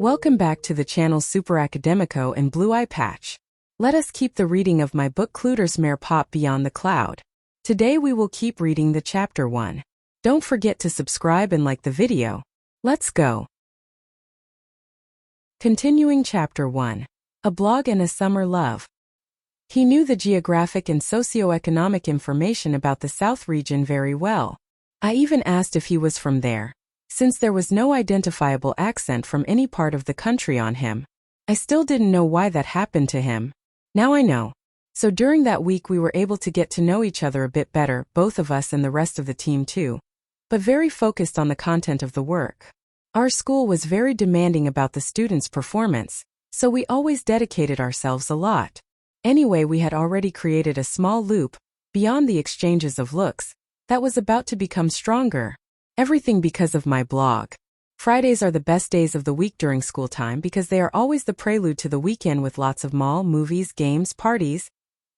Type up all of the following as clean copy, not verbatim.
Welcome back to the channel Super Academico and Blue Eye Patch. Let us keep the reading of my book Cluter's Meire Pop Beyond the Cloud. Today we will keep reading the chapter 1. Don't forget to subscribe and like the video. Let's go. Continuing chapter 1. A blog and a summer love. He knew the geographic and socio-economic information about the South region very well. I even asked if he was from there. Since there was no identifiable accent from any part of the country on him. I still didn't know why that happened to him. Now I know. So during that week we were able to get to know each other a bit better, both of us and the rest of the team too. But very focused on the content of the work. Our school was very demanding about the students' performance, so we always dedicated ourselves a lot. Anyway, we had already created a small loop, beyond the exchanges of looks, that was about to become stronger. Everything because of my blog. Fridays are the best days of the week during school time because they are always the prelude to the weekend with lots of mall, movies, games, parties,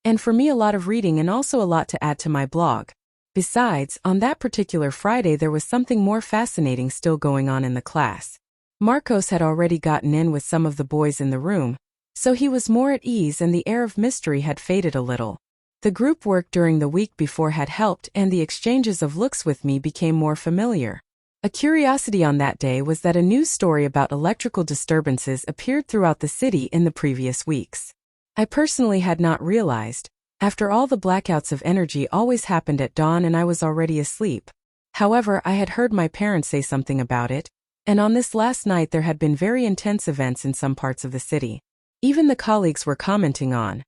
and for me a lot of reading and also a lot to add to my blog. Besides, on that particular Friday there was something more fascinating still going on in the class. Marcos had already gotten in with some of the boys in the room, so he was more at ease and the air of mystery had faded a little. The group work during the week before had helped and the exchanges of looks with me became more familiar. A curiosity on that day was that a news story about electrical disturbances appeared throughout the city in the previous weeks. I personally had not realized, after all the blackouts of energy always happened at dawn and I was already asleep. However, I had heard my parents say something about it, and on this last night there had been very intense events in some parts of the city. Even the colleagues were commenting on.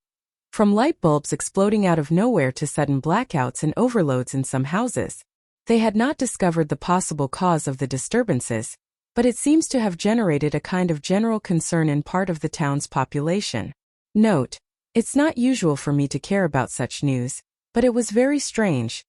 From light bulbs exploding out of nowhere to sudden blackouts and overloads in some houses. They had not discovered the possible cause of the disturbances, but it seems to have generated a kind of general concern in part of the town's population. Note: it's not usual for me to care about such news, but it was very strange.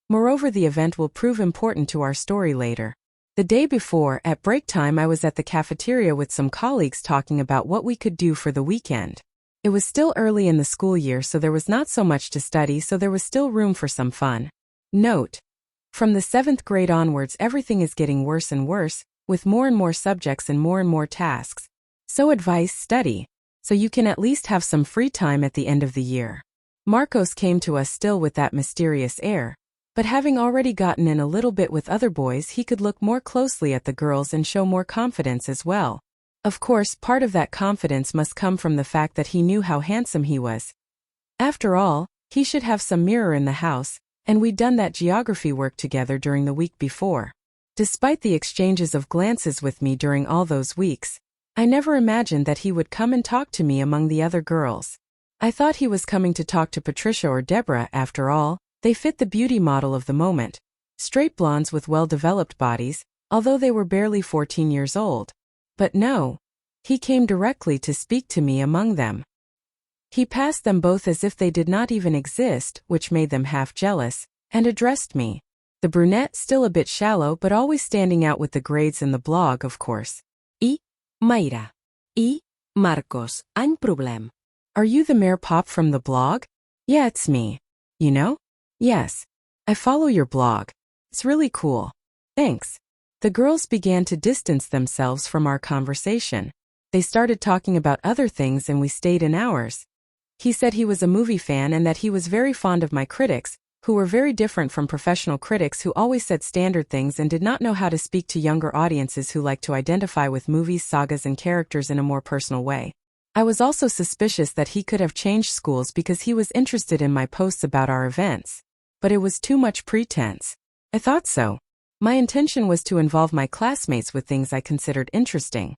Moreover, the event will prove important to our story later. The day before, at break time, I was at the cafeteria with some colleagues talking about what we could do for the weekend. It was still early in the school year, so there was not so much to study, so there was still room for some fun. Note: from the 7th grade onwards everything is getting worse and worse, with more and more subjects and more tasks. So advice: study, so you can at least have some free time at the end of the year. Marcos came to us still with that mysterious air, but having already gotten in a little bit with other boys he could look more closely at the girls and show more confidence as well. Of course, part of that confidence must come from the fact that he knew how handsome he was. After all, he should have some mirror in the house, and we'd done that geography work together during the week before. Despite the exchanges of glances with me during all those weeks, I never imagined that he would come and talk to me among the other girls. I thought he was coming to talk to Patricia or Deborah. After all, they fit the beauty model of the moment. Straight blondes with well-developed bodies, although they were barely 14 years old. But no. He came directly to speak to me among them. He passed them both as if they did not even exist, which made them half jealous, and addressed me. The brunette, still a bit shallow but always standing out with the grades and the blog, of course. Meire. Marcos, ein Problem. Are you the Meire Pop from the blog? Yeah, it's me. You know? Yes. I follow your blog. It's really cool. Thanks. The girls began to distance themselves from our conversation. They started talking about other things and we stayed in hours. He said he was a movie fan and that he was very fond of my critics, who were very different from professional critics who always said standard things and did not know how to speak to younger audiences who like to identify with movies, sagas and characters in a more personal way. I was also suspicious that he could have changed schools because he was interested in my posts about our events. But it was too much pretense. I thought so. My intention was to involve my classmates with things I considered interesting.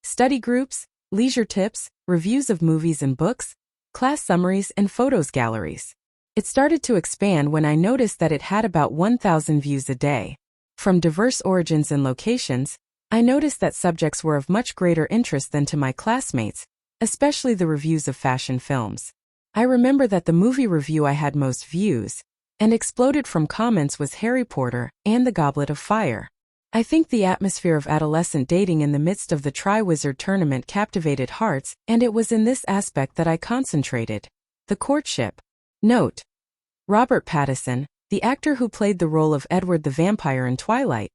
Study groups, leisure tips, reviews of movies and books, class summaries and photos galleries. It started to expand when I noticed that it had about 1,000 views a day. From diverse origins and locations, I noticed that subjects were of much greater interest than to my classmates, especially the reviews of fashion films. I remember that the movie review I had most views, and exploded from comments was Harry Potter and the Goblet of Fire. I think the atmosphere of adolescent dating in the midst of the Tri-Wizard tournament captivated hearts, and it was in this aspect that I concentrated. The courtship. Note: Robert Pattinson, the actor who played the role of Edward the Vampire in Twilight,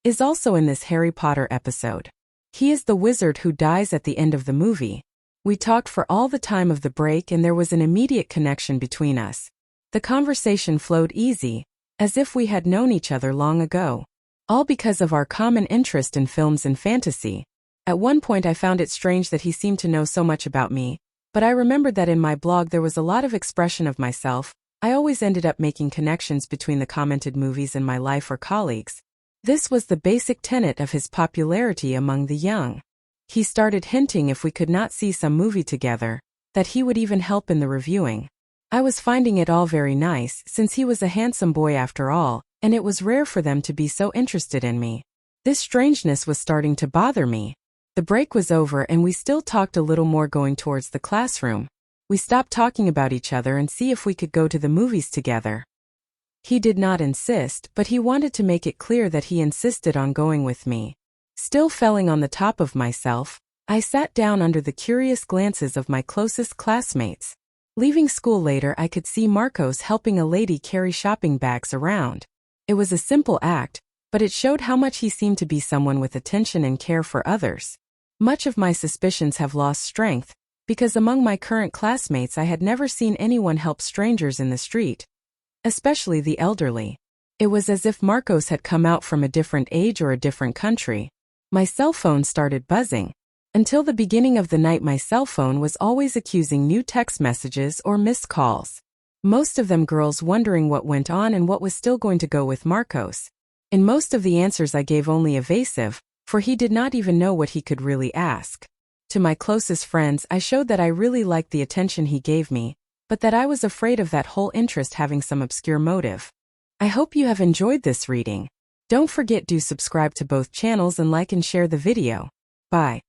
is also in this Harry Potter episode. He is the wizard who dies at the end of the movie. We talked for all the time of the break and there was an immediate connection between us. The conversation flowed easy, as if we had known each other long ago. All because of our common interest in films and fantasy. At one point I found it strange that he seemed to know so much about me, but I remembered that in my blog there was a lot of expression of myself. I always ended up making connections between the commented movies and my life or colleagues. This was the basic tenet of his popularity among the young. He started hinting if we could not see some movie together, that he would even help in the reviewing. I was finding it all very nice since he was a handsome boy after all, and it was rare for them to be so interested in me. This strangeness was starting to bother me. The break was over and we still talked a little more going towards the classroom. We stopped talking about each other and see if we could go to the movies together. He did not insist, but he wanted to make it clear that he insisted on going with me. Still feeling on the top of myself, I sat down under the curious glances of my closest classmates. Leaving school later I could see Marcos helping a lady carry shopping bags around. It was a simple act, but it showed how much he seemed to be someone with attention and care for others. Much of my suspicions have lost strength, because among my current classmates I had never seen anyone help strangers in the street, especially the elderly. It was as if Marcos had come out from a different age or a different country. My cell phone started buzzing. Until the beginning of the night my cell phone was always accusing new text messages or missed calls. Most of them girls wondering what went on and what was still going to go with Marcos. In most of the answers I gave only evasive, for he did not even know what he could really ask. To my closest friends I showed that I really liked the attention he gave me, but that I was afraid of that whole interest having some obscure motive. I hope you have enjoyed this reading. Don't forget to subscribe to both channels and like and share the video. Bye.